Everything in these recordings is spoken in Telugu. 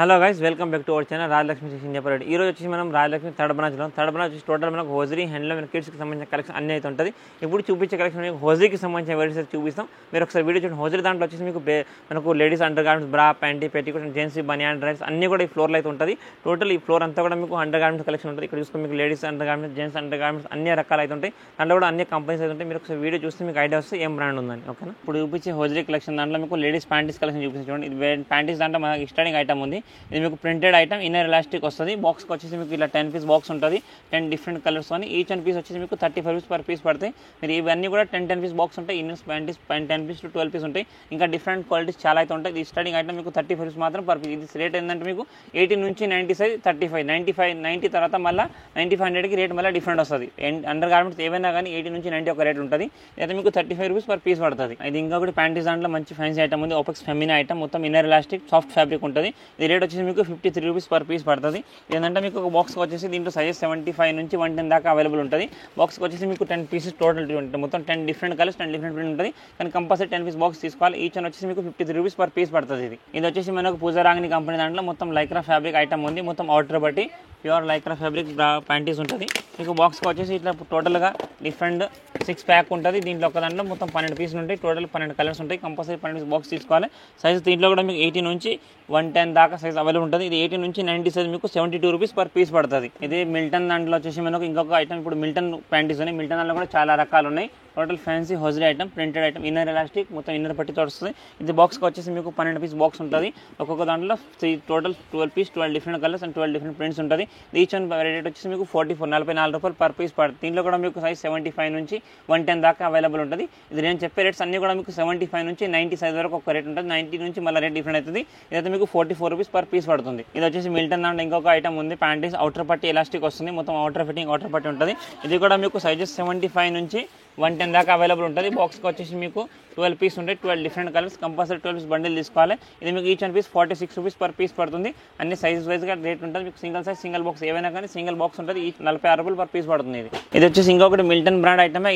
Hello guys, welcome back to our channel Rajalakshmi section చెప్పారు. ఈ రోజు వచ్చేసి మనం రాజలక్ష్మి థర్డ్ బ్రాంచ్ టోటల్ మనకు హోజరీ హ్యాండ్లూమ్ కిడ్స్కి సంబంధించిన కలెక్షన్ అన్నీ అయితే ఉంటుంది. ఇప్పుడు చూపించే కలెక్షన్ మీకు హోజరీకి సంబంధించిన వెరైటీస్ చూపిస్తాం. మీరు ఒకసారి వీడియో చూడండి. హోజరీ దాంట్లో వచ్చేసి మీకు మనకు లేడీస్ అండర్ గార్మెంట్స్, బ్రా, ప్యాంటీ, పెట్టికోట్, జెంట్స్ బనియాన్ డ్రెస్ అన్నీ కూడా ఈ ఫ్లోర్లో అయితే ఉంటుంది. టోటల్ ఈ ఫ్లోర్ అంతా కూడా మీకు అండర్ గార్మెంట్స్ కలెక్షన్ ఉంటుంది. ఇక్కడ చూసుకుని మీకు ladies under garments, gents under garments అన్ని రకాలు అయితే ఉంటాయి. దాంట్లో కూడా అన్ని కంపెనీస్ అయితే ఉంటాయి. మీరు ఒకసారి వీడియో చూస్తే మీకు ఐడియా వస్తే ఏం బ్రాండ్ ఉందని. ఓకేనా, ఇప్పుడు చూపించే హోజరీ కలెక్షన్ దాంట్లో మీకు లేడీస్ ప్యాంటీస్ కలెక్షన్ చూపించి చూడండి. ఇది ప్యాంటీస్ దాంట్లో మనకి స్టార్టింగ్ ఐటమ్ ఉంది. ఇది మీకు ప్రింటెడ్ ఐటమ్, ఇన్నర్ ఎలాస్టిక్ వస్తుంది. బాక్స్కి వచ్చేసి మీకు ఇలా 10 పీస్ బాక్స్ ఉంటుంది. 10 డిఫరెంట్ కలర్స్ అని. ఈచ్ 1 పీస్ వచ్చేసి మీకు 35 రూపీస్ పర్ పీస్ పడతాయి. మీరు ఇవన్నీ కూడా 10 పీస్ బాక్స్ ఉంటాయి. Inners panties 10 piece to 12 piece ఉంటాయి. ఇంకా డిఫరెంట్ క్వాలిటీస్ చాలా అయితే ఉంటాయి. ఈ స్టార్టింగ్ ఐటమ్ మీకు 35 రూపీస్ మాత్రం పర్ పీస్. ఇది రేట్ ఏంటంటే మీకు 18 నుంచి 90 సైజ్ 35, 90 తర్వాత మళ్ళీ 9500కి రేట్ మళ్ళీ డిఫరెంట్ వస్తుంది. అండర్ గార్మెంట్స్ ఏవైనా కానీ 18 నుంచి 90 ఒక రేట్ ఉంటుంది. అయితే మీకు 35 రూపీస్ పర్ పీస్ పడుతుంది. ఇది ఇంకా కూడా ప్యాంటీస్ దాంట్లో మంచి ఫ్యాన్సీ ఐటమ్ ఉంది. ఓపెక్స్ ఫెమినా ఐటమ్, మొత్తం ఇన్నర్ ఎలాస్టిక్ సాఫ్ట్ ఫ్యాబ్రిక్ ఉంటుంది. ఇది రేట్ వచ్చేసి మీకు 53 రూపీస్ పర్ పీస్ పడుతుంది. ఏంటంటే మీకు ఒక బాక్స్కి వచ్చేసి దీంట్లో సైజ్ 75 నుంచి 110 దాకా అవైలబుల్ ఉంటుంది. బాక్స్కి వచ్చేసి మీకు 10 పీసెస్ టోటల్ ఉంటుంది. మొత్తం 10 డిఫరెంట్ కలర్స్, 10 డిఫరెంట్ ప్రింట్ ఉంటుంది. కానీ కంపల్సరీ 10 పీస్ బాక్స్ తీసుకోవాలి. ఈచ్ వన్ వచ్చేసి మీకు 53 రూపీస్ పర్ పీస్ పడుతుంది. ఇది వచ్చేసి మనకు పూజారాంగిని కంపెనీ దాంట్లో మొత్తం లైక్రా ఫ్యాబ్రిక్ ఐటమ్ ఉంది. మొత్తం అవుటర్ బట్టి ప్యూర్ లైక్రా ఫ్యాబ్రిక్ ప్యాంటీస్ ఉంటుంది. మీకు బాక్స్కి వచ్చేసి ఇట్లా టోటల్గా డిఫరెంట్ 6 ప్యాక్ ఉంటుంది. దీంట్లో ఒక దాంట్లో మొత్తం 12 పీసులు ఉంటాయి. టోటల్ 12 కలర్స్ ఉంటాయి. కంపల్సరీ 12 పీస్ బాక్స్ తీసుకోవాలి. సైజ్ దీంట్లో కూడా మీకు 18 నుంచి 110 దాకా సైజ్ అవైలబుల్ ఉంటుంది. ఇది 18 నుంచి 90 సైజ్ మీకు 72 రూపీస్ పర్ పీస్ పడుతుంది. ఇది మిల్టన్ దాంట్లో వచ్చేసి మనకు ఇంకొక ఐటమ్, ఇప్పుడు మిల్టన్ ప్యాంటీస్ ఉన్నాయి. మిల్టన్ దాంట్లో కూడా చాలా రకాలు ఉన్నాయి. Total fancy hosiery item, printed item, inner elastic, మొత్తం ఇన్నర్ పట్టితో వస్తుంది. ఇది బాక్స్కి వచ్చేసి మీకు 12 పీస్ బాక్స్ ఉంటుంది. ఒక్కొక్క దాంట్లో total 12 piece, 12 different colours and 12 different prints ఉంటుంది. ఈచ్ వన్ రేట్ వచ్చేసి మీకు 44 రూపాయలు పర్ పీస్ పడుతుంది. దీంట్లో కూడా మీకు సైజ్ 75 నుంచి 110 దాకా అవైలబుల్ ఉంటుంది. ఇది నేను చెప్పే రేట్స్ అన్ని కూడా మీకు 75 నుంచి 90 సైజ్ వరకు ఒక రేట్ ఉంటుంది. 90 నుంచి మళ్ళీ రేట్ డిఫరెంట్ అవుతుంది. ఇదైతే మీకు 44 రూపీస్ పర్ పీస్ పడుతుంది. ఇది వచ్చేసి మిల్టన్ దాంట్లో ఇంకొక ఐటమ్ ఉంది. ప్యాంటీస్ అవుటర్ పట్టి ఎలాస్టిక్ వస్తుంది. మొత్తం అవుటర్ ఫిట్టింగ్, అవుటర్ పట్టి ఉంటుంది. ఇది కూడా మీకు సైజెస్ 75 నుంచి 110 దాకా అవైలబుల్ ఉంటుంది. బాక్స్కి వచ్చేసి మీకు 12 పీస్ ఉంటాయి. 12 different colours. Compulsory 12 piece bundle తీసుకోవాలి. ఇది మీకు each 1 piece 46 rupees per piece పడుతుంది. అన్ని సైజ్ వైజ్గా రేట్ ఉంటుంది. మీకు సింగిల్ సైజ్, సింగిల్ బాక్స్ ఏవైనా కానీ సింగిల్ బాక్స్ ఉంటుంది. ఈ 46 రూపాయలు పర్ పీస్ పడుతుంది. ఇది వచ్చేసి ఇంకొకటి మిల్టన్ బ్రాండ్ ఐటమ్,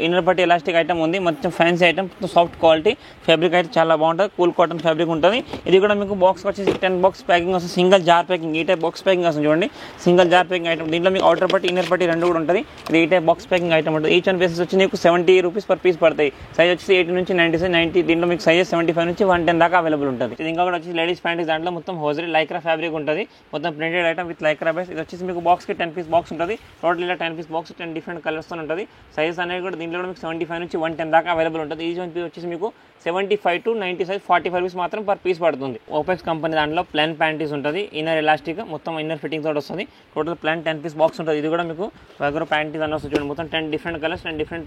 ఇన్నర్ పట్టి ఎలాస్టిక్ ఐటమ్ ఉంది. మొత్తం fancy item, soft quality fabric అయితే చాలా బాగుంటుంది. కూల్ కాటన్ ఫ్యాబ్రిక్ ఉంటుంది. ఇది కూడా మీకు బాక్స్కి వచ్చేసి 10 బాక్స్ ప్యాకింగ్ వస్తుంది. సింగిల్ జార్ ప్యాకింగ్, ఈ టైప్ బాక్స్ ప్యాకింగ్ వస్తుంది చూడండి. Single jar packing item. దీంట్లో మీకు అవుటర్ పట్టి, ఇన్నర్ పట్టి రెండు కూడా ఉంటుంది. ఇది ఈ టైప్ బాక్స్ ప్యాకింగ్ ఐటమ్ ఉంటుంది. ఈచ్ 1 పీసెస్ వచ్చి మీకు 70 రూపీస్ పర్ పీస్ పడతాయి. సైజ్ వచ్చి 80 నుంచి 90 సైజ్ 90. దీంట్లో మీకు సైజ్ 75 నుంచి 110 దాకా అవైలబుల్ ఉంటుంది. ఇది ఇంకా కూడా వచ్చి లేడీస్ ప్యాంటీస్ దాంట్లో మొత్తం హోజరీ లైక్రా ఫ్యాబ్రిక్ ఉంటుంది. మొత్తం printed item with Lycra base. ఇది వచ్చేసి మీకు బాక్స్కి 10 పీస్ బాక్స్ ఉంటుంది. టోటల్ ఇలా 10 పీస్ బాక్స్ 10 డిఫరెంట్ కలర్స్తో ఉంటుంది. సైజ్ అనేది కూడా దీంట్లో కూడా మీకు 75 నుంచి 110 దాకా అవైలబుల్ ఉంటుంది. ఈచ్ 1 పీస్ వచ్చేసి మీకు 75 to 90 సైజ్ 45 రూపీస్ మాత్రం పర్ పీస్ పడుతుంది. ఓపెక్స్ కంపెనీ దాంట్లో ప్లాన్ ప్యాంటీస్ ఉంటుంది. ఇన్నర్ ఎలాస్టిక్, మొత్తం ఇన్నర్ ఫిట్టింగ్ తోటి వస్తుంది. టోటల్ ప్లాన్ 10 పీస్ బాక్స్ ఉంటుంది. ఇది కూడా మీకు దగ్గర ప్యాంటీస్ అని వస్తుంది చూడండి. మొత్తం 10 డిఫరెంట్ కలర్స్, 10 డిఫరెంట్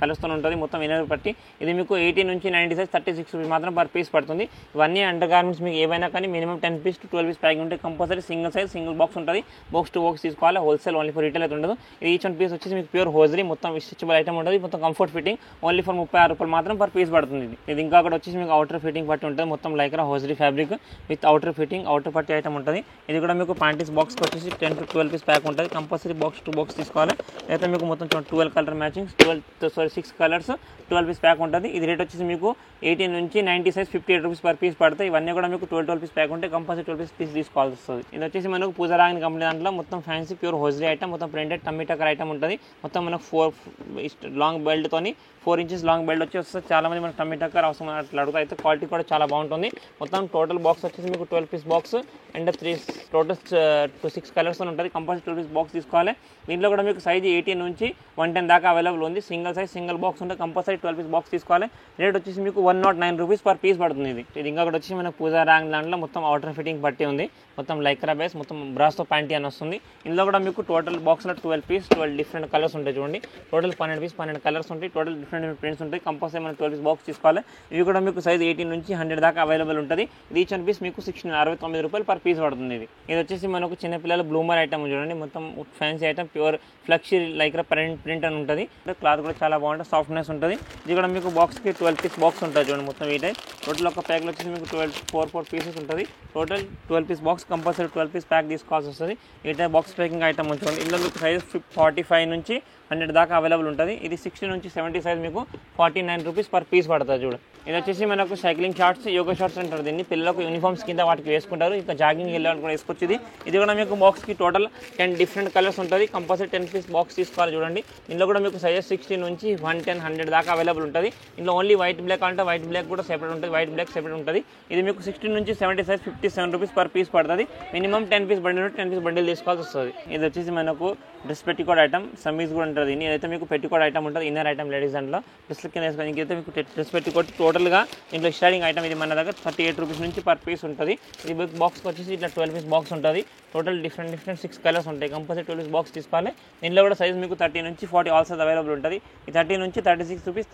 కలర్స్తో ఉంటుంది. మొత్తం ఇన్నర్ పట్టి. ఇది మీకు 18 నుంచి 90 సైజ్ 36 రూపీస్ మాత్రం పర్ పీస్ పడుతుంది. ఇవన్నీ అండర్ గార్మెంట్స్ మీకు ఏవైనా కానీ minimum 10 piece to 12 piece packing ఉంటే compulsory single size, single box ఉంటుంది. బాక్స్ టు బాక్స్ తీసుకోవాలి. హోల్సేల్, ఓన్లీ ఫర్ రిటైల్ అయితే ఉండదు. ఈచ్ 1 పీస్ వచ్చేసి మీకు ప్యూర్ హోజరీ, మొత్తం స్ట్రెచబుల్ ఐటమ్ ఉంటుంది. మొత్తం కంఫర్ట్ ఫిట్టింగ్, ఓన్లీ ఫర్ 36 రూపాయలు మాత్రం పర్ పీస్ పడుతుంది. ఇది ఇంకా కూడా వచ్చేసి మీకు అవుటర్ ఫిట్టింగ్ పట్టి ఉంటుంది. మొత్తం Lycra hosiery fabric with outer fitting, outer పట్టి ఐటమ్ ఉంటుంది. ఇది కూడా మీకు ప్యాంటీస్ బాక్స్కి వచ్చేసి 10 to 12 పీస్ ప్యాక్ ఉంటుంది. కంపల్సరీ బాక్స్ టు బాక్స్ తీసుకోవాలి. అయితే మీకు మొత్తం 12 colour matching, 6 colours 12 piece pack ఉంటుంది. ఇది రేట్ వచ్చేసి మీకు 18 నుంచి 90 సైజ్ 58 రూపీస్ పర్ పీస్ పడతాయి. ఇవన్నీ కూడా మీకు 12 పీస్ ప్యాక్ ఉంటే కంపల్సరీ 12 పీస్ తీసుకోవాల్సి వస్తుంది. ఇది వచ్చేసి మనకు పూజారాంగిని కంపెనీ దాంట్లో మొత్తం ఫ్యాన్సీ ప్యూర్ హోజరీ ఐటమ్, మొత్తం ప్రింటెడ్ టమిటాకర్ ఐటమ్ ఉంటుంది. మొత్తం మనకు 4 లాంగ్ బెల్ట్తోని 4 ఇంచెస్ లాంగ్ బెల్ట్ వచ్చి వస్తుంది. చాలా మంది మనకు టమిటాకర్ అవసరం అట్లా అడుగుతాయి. అయితే క్వాలిటీ కూడా చాలా బాగుంటుంది. మొత్తం టోటల్ బాక్స్ వచ్చేసి మీకు 12 పీస్ బాక్స్ అండ్ 6 కలర్స్ ఉంటుంది. కంపల్సరీ 12 పీస్ బాక్స్ తీసుకోవాలి. దీంట్లో కూడా మీకు సైజ్ 18 నుంచి 110 దాకా అవైలబుల్ ఉంది. సింగిల్ సైజ్, సింగిల్ బాక్స్ ఉంటే కంపల్సరీ 12 పీస్ బాక్స్ తీసుకోవాలి. రేట్ వచ్చేసి మీకు 109 రూపీస్ పర్ పీస్ పడుతుంది. ఇది ఇంకా కూడా వచ్చి మనకు పూజారాంగ్ దాంట్లో మొత్తం అవుటర్ ఫిట్టింగ్ పట్టి ఉంది. మొత్తం లైక్రా బేస్, మొత్తం బ్రాస్తో ప్యాంటీ అని వస్తుంది. ఇందులో కూడా మీకు టోటల్ బాక్స్లో 12 పీస్, 12 డిఫరెంట్ కలర్స్ ఉంటాయి చూడండి. టోటల్ 12 పీస్, 12 కలర్స్ ఉంటాయి. టోటల్ డిఫరెంట్ ప్రింట్స్ ఉంటాయి. కంపల్సరీ మనం 12 పీస్ బాక్స్ తీసుకోవాలి. ఇవి కూడా మీకు సైజ్ 18 నుంచి 100 దాకా అవైలబుల్ ఉంటుంది. ఈచ్ 1 పీస్ మీకు 69 రూపాయలు పర్ పీస్ పడుతుంది. ఇది వచ్చేసి మనకు చిన్నపిల్లల బ్లూమర్ ఐటమ్ చూడండి. మొత్తం fancy item, pure flexi Lycra print అని ఉంటుంది. క్లాత్ కూడా చాలా బాగుంటుంది, సాఫ్ట్నెస్ ఉంటుంది. ఇది కూడా మీకు బాక్స్కి 12 పీస్ బాక్స్ ఉంటుంది చూడండి. మొత్తం ఈ టైప్ టోటల్ ఒక ప్యాక్లో వచ్చేసి మీకు 4 పీసెస్ ఉంటుంది. Total 12 piece box, compulsory 12 piece pack తీసుకోవాల్సి వస్తుంది. ఈ టైప్ బాక్స్ ప్యాకింగ్ ఐటమ్ చూడండి. ఇందులో మీకు సైజ్ 45 నుంచి 100 దాకా అవైలబుల్ ఉంటుంది. ఇది 60 నుంచి 70 సైజ్ మీకు 49 రూపీస్ పర్ పీస్ పడుతుంది చూడండి. ఇది వచ్చేసి మనకు సైక్లింగ్ షార్ట్స్, యోగా షార్ట్స్ అంటారు దీన్ని. పిల్లలకు యూనిఫామ్స్ కింద వాటికి వేసుకుంటారు, ఇంకా జాగింగ్ వెళ్ళాలని కూడా వేసుకోవచ్చు. ఇది కూడా మీకు బాక్స్కి టోటల్ 10 డిఫరెంట్ కలర్స్ ఉంటుంది. కంపల్సరీ 10 పీస్ బాక్స్ తీసుకోవాలి. చూడండి ఇందులో కూడా మీకు సైజెస్ 60 నుంచి 110, 100 దాకా అవైలబుల్ ఉంటుంది. ఇందులో ఓన్లీ వైట్ బ్లాక్ అంటే వైట్ బ్లాక్ కూడా సెపరేట్ ఉంటుంది, వైట్ బ్లాక్ సెపరేట్ ఉంటుంది. ఇది మీకు 16 నుంచి 70 సైజ్ 57 రూపీస్ పర్ పీస్ పడుతుంది. Minimum 10 piece bundle 10 piece bundle తీసుకోవాల్సి వస్తుంది. ఇది వచ్చేసి మనకు డ్రెస్ పెట్టికోట్ ఐటమ్, సమీజ్ కూడా ఉంటుంది. ఇదైతే మీకు పెట్టికోట్ ఐటమ్ ఉంటుంది, ఇన్నర్ ఐటమ్ లేడీస్ దాంట్లో. డ్రెస్ల కింద వేసుకొని ఇంకైతే మీకు డ్రెస్ పెట్టికోట్ టోటల్గా ఇంట్లో స్టార్టింగ్ ఐటమ్. ఇది మన దగ్గర 38 రూపీస్ నుంచి పర్ పీస్ ఉంటుంది. ఇది బాక్స్కి వచ్చేసి ఇట్లా 12 పీస్ బాక్స్ ఉంటుంది. టోటల్ డిఫరెంట్ 6 కలర్స్ ఉంటాయి. కంపల్సరీ 12 పీస్ బాక్స్ తీసుకోవాలి. దీనిలో కూడా సైజ్ మీకు 30 నుంచి 40 ఆల్ సైజ్ అవైలబుల్ ఉంటుంది. ఈ 30 నుంచి 36 రూపీస్,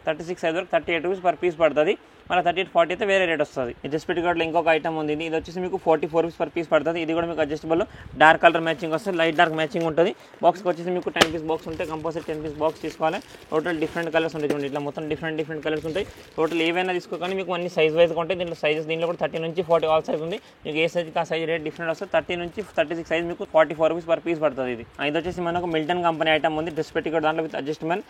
36 సైజ్ వరకు 38 రూపీస్ పర్ పీస్ పడుతుంది. మళ్ళీ 38, 40 అయితే వేరే రేట్ వస్తుంది. ఈ డ్రెస్ పెట్టికోట్లో ఇంకొక ఐటమ్ ఉంది. ఇది వచ్చేసి మీకు 44 రూపీస్ పర్ పీస్ పడుతుంది. ఇది కూడా మీకు అడ్జస్టబుల్ డార్క్ కలర్ మ్యాచింగ్ వస్తుంది, లైట్ డార్క్ మ్యాచింగ్ ఉంటుంది. బాక్స్కి వచ్చేసి మీకు 10 పీస్ బాక్స్ ఉంటే కంపల్సరీ 10 పీస్ బాక్స్ తీసుకోవాలి. టోటల్ డిఫరెంట్ కలర్స్ ఉంటాయి. చూడండి ఇట్లా మొత్తం డిఫరెంట్ కలర్స్ ఉంటాయి. టోటల్ ఏవైనా తీసుకోవాలి. మీకు అన్ని సైజ్ వైజ్గా ఉంటాయి. దీంట్లో సైజెస్ దీంట్లో కూడా 30 నుంచి 40 ఆల్ సైజ్ ఉంది. మీకు ఏ సైజ్కి ఆ సైజ్ రేట్ డిఫరెంట్ వస్తుంది. 30 నుంచి 36 సైజ్ మీకు 44 రూపీస్ పర్ పీస్ పడుతుంది. ఇది వచ్చేసి మనకు మిల్టన్ కంపెనీ ఐటమ్ ఉంది. డ్రెస్ పెట్టికోట్ దాంట్లో విత్ అడ్జస్ట్మెంట్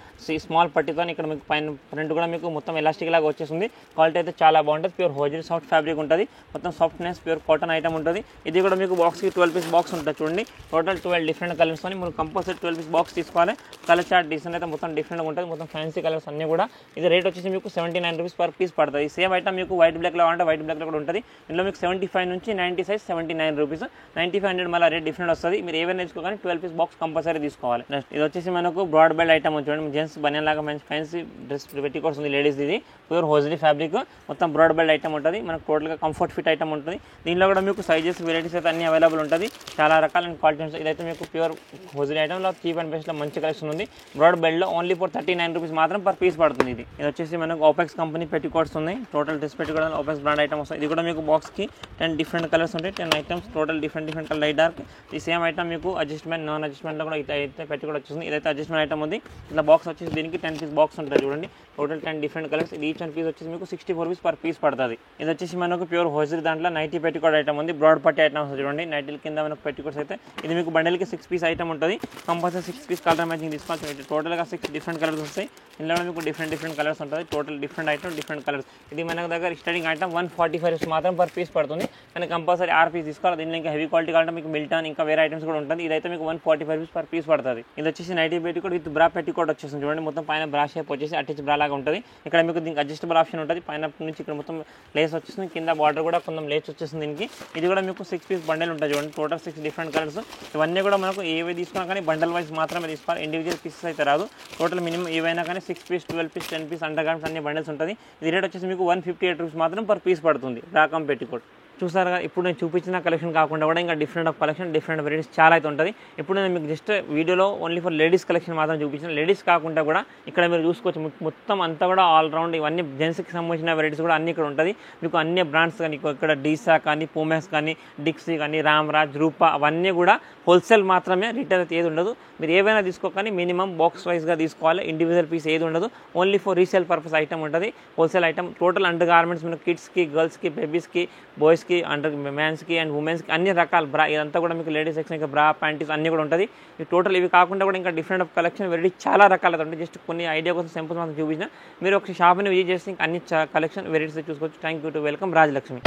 స్మాల్ పట్టితో ఇక్కడ మీకు పైన ఫ్రంట్ కూడా మీకు మొత్తం ఎలాస్టిక్ లాగా వచ్చేస్తుంది. క్వాలిటీ అయితే చాలా బాగుంటుంది. ప్యూర్ హోజరీ సాఫ్ట్ ఫ్యాబ్రిక్ ఉంటుంది. మొత్తం సాఫ్ట్నెస్ ప్యూర్ కాటన్ ఐటమ్ ఉంటుంది. ఇది కూడా మీకు బాక్స్కి 12 పీస్ బాక్స్ ఉంటుంది. చూడండి టోటల్ 12 డిఫరెంట్ కలర్స్ అని మీరు కంపల్సరీ 12 పీస్ బాక్స్ తీసుకోవాలి. కలర్ చార్ట్ డిజైన్ అయితే మొత్తం డిఫరెంట్గా ఉంటుంది. మొత్తం ఫ్యాన్సీ కలర్స్ అన్నీ కూడా. ఇది రేట్ వచ్చేసి మీకు 79 రూపీస్ పర్ పీస్ పడుతుంది. సేమ్ ఐటమ్ మీకు వైట్ బ్లాక్లో అంటే వైట్ బ్లాక్లో కూడా ఉంటుంది. ఇందులో మీకు 75 నుంచి 90 సైజ్ 79 రూపీస్, 95, 100 మళ్ళీ రేట్ డిఫరెంట్ వస్తుంది. మీరు ఏవైనా తీసుకోవాలి 12 పీస్ బాక్స్ కంపల్సరీ తీసుకోవాలి. నెక్స్ట్ ఇది వచ్చేసి మనకు బ్రాడ్ బెల్ట్ ఐటమ్ చూడండి. జెంట్స్ బనియన్ లాగా మంచి ఫ్యాన్సీ డ్రెస్ పెట్టికోట్స్ ఉంది లేడీస్. ఇది ప్యూర్ హోజరీ ఫ్యాబ్రిక్, మొత్తం బ్రాడ్ బెల్ట్ ఐటమ్ ఉంటుంది. మనకు టోటల్గా కంఫర్ట్ ఫిట్ ఐటమ్ ఉంటుంది. దీనిలో కూడా మీకు సైజెస్ వెరైటీస్ అయితే అన్ని అవైలబుల్ ఉంటుంది. చాలా రకాలైన క్వాలిటీస్. ఇదైతే మీకు ప్యూర్ హోజరీ ఐటమ్లో చీప్ అండ్ బెస్ట్లో మంచి కలెక్షన్ ఉంది. బ్రాడ్ బెల్ట్లో ఓన్లీ ఫర్ 39 రూపీస్ మాత్రం పర్ పీస్ పడుతుంది. ఇది వచ్చేసి మనకు ఓపెక్స్ కంపెనీ పెట్టికోట్స్ ఉన్నాయి. Total dress petticoat Opex brand item వస్తుంది. ఇది కూడా మీకు బాక్స్కి 10 డిఫరెంట్ కలర్స్ ఉంటాయి. 10 items total different colour light dark. ఈ సేమ్ ఐటమ్ మీకు అడ్జస్ట్మెంట్ నాన్ అడ్జస్ట్మెంట్లో కూడా అయితే పెట్టికోట్ వచ్చేసింది. ఇదైతే అడ్జస్ట్మెంట్ ఐటమ్ ఉంది. ఇట్లా బాక్స్ వచ్చేసి దీనికి 10 పీస్ బాక్స్ ఉంటుంది. చూడండి టోటల్ 10 డిఫరెంట్ కలర్స్. ఇది ఈచ్ 1 పీస్ వచ్చేసి మీకు 64 రూపీస్ పర్ పీస్ పడుతుంది. ఇది వచ్చేసి మనకు ప్యూర్ హోజరీ దాంట్లో నైటీ పెట్టికోట్ ఐటమ్ ఉంది. బ్రాడ్ పట్టి ఐటమ్స్ చూడండి. నైటీల కింద మనకు పెట్టికోట్స్ అయితే ఇది మీకు బండల్కి 6 పీస్ ఐటమ్ ఉంటుంది. కంపల్సరీ 6 పీస్ కలర్ మ్యాచింగ్ తీసుకోవాలి. టోటల్గా 6 డిఫరెంట్ కలర్స్ వస్తాయి. ఇందులో మీకు డిఫరెంట్ కలర్స్ ఉంటుంది. Total different item different colours. ఇది మన దగ్గర స్టార్టింగ్ ఐటమ్ 145 రూపీస్ మాత్రం పర్ పీస్ పడుతుంది. కానీ కంపల్సరీ 6 పీస్ తీసుకోవాలి. దీనిలో ఇంకా హెవీ క్వాలిటీ కావాలంటే మీకు మిల్టన్ ఇంకా వేరే ఐటమ్స్ కూడా ఉంటుంది. ఇదైతే మీకు 145 రూపీస్ పర్ పీస్ పడుతుంది. ఇది వచ్చేసి నైటీ పెట్టికోట్ విత్ బ్రా పెట్టికోట్ వచ్చేసింది. చూడండి మొత్తం పైన బ్రా షేప్ వచ్చేసి అటాచ్ బ్రా లాగా ఉంటుంది. ఇక్కడ మీకు దీనికి అడ్జస్టబుల్ ఆప్షన్ ఉంటుంది. పైన నుంచి ఇక్కడ మొత్తం లేస్ వచ్చేస్తుంది. కింద బార్డర్ కూడా కొంచెం లేస్ వచ్చేస్తుంది దీనికి. ఇది కూడా మీకు 6 పీస్ బండల్ ఉంటుంది. చూడండి టోటల్ 6 డిఫరెంట్ కలర్స్. ఇవన్నీ కూడా మనకు ఏవి తీసుకున్నా కానీ బండల్ వైజ్ మాత్రమే తీసుకోవాలి. ఇండివిజువల్ పీసెస్ అయితే రాదు. టోటల్ మినిమం ఏవైనా కానీ 6 piece 12 piece 10 piece under garments అన్ని బండల్స్ ఉంటుంది. ఇది రేట్ వచ్చేసి మీకు 158 రూపీస్ మాత్రం పర్ పీస్ పడుతుంది. రాకం పెట్టికోట్ చూసారుగా. ఇప్పుడు నేను చూపించిన కలెక్షన్ కాకుండా కూడా ఇంకా different of collection different varieties చాలా అయితే ఉంటుంది. ఇప్పుడు నేను మీకు జస్ట్ వీడియోలో ఓన్లీ ఫర్ లేడీస్ కలెక్షన్ మాత్రం చూపించిన. లేడీస్ కాకుండా కూడా ఇక్కడ మీరు చూసుకోవచ్చు మొత్తం అంతా కూడా ఆల్రౌండ్ ఇవన్నీ జెంట్స్కి సంబంధించిన వెరైటీస్ కూడా అన్ని ఇక్కడ ఉంటుంది. మీకు అన్ని బ్రాండ్స్ కానీ ఇక్కడ డీసా కానీ పూమాక్స్ కానీ డిక్సీ కానీ రామ్రాజ్ రూపా అవన్నీ కూడా హోల్సేల్ మాత్రమే, రిటైల్ అయితే ఏది ఉండదు. మీరు ఏవైనా తీసుకోకని మినిమం బాక్స్ వైజ్గా తీసుకోవాలి. ఇండివిజువల్ పీస్ ఏది ఉండదు. Only for resale purpose item ఉంటుంది. Wholesale item total under garments మీకు కిడ్స్కి గర్ల్స్కి బేబీస్కి బాయ్స్కి అండర్ మెన్స్కి అండ్ ఉమెన్స్కి అన్ని రకాల బ్రా ఇదంతా కూడా మీకు లేడీస్ సెక్షన్ ఇంకా బ్రా ప్యాంటీస్ అన్నీ కూడా ఉంటుంది. ఈ టోటల్ ఇవి కాకుండా కూడా ఇంకా డిఫరెంట్ ఆఫ్ కలెక్షన్ వెరైటీ చాలా రకాలు ఉంటాయి. జస్ట్ కొన్ని ఐడియా కోసం సింపుల్స్ మాత్రం చూపించిన. మీరు ఒక షాప్ని విజిట్ చేసి అన్ని కలెక్షన్ వెరైటీస్ చూసుకోవచ్చు. Thank you to welcome Rajalakshmi.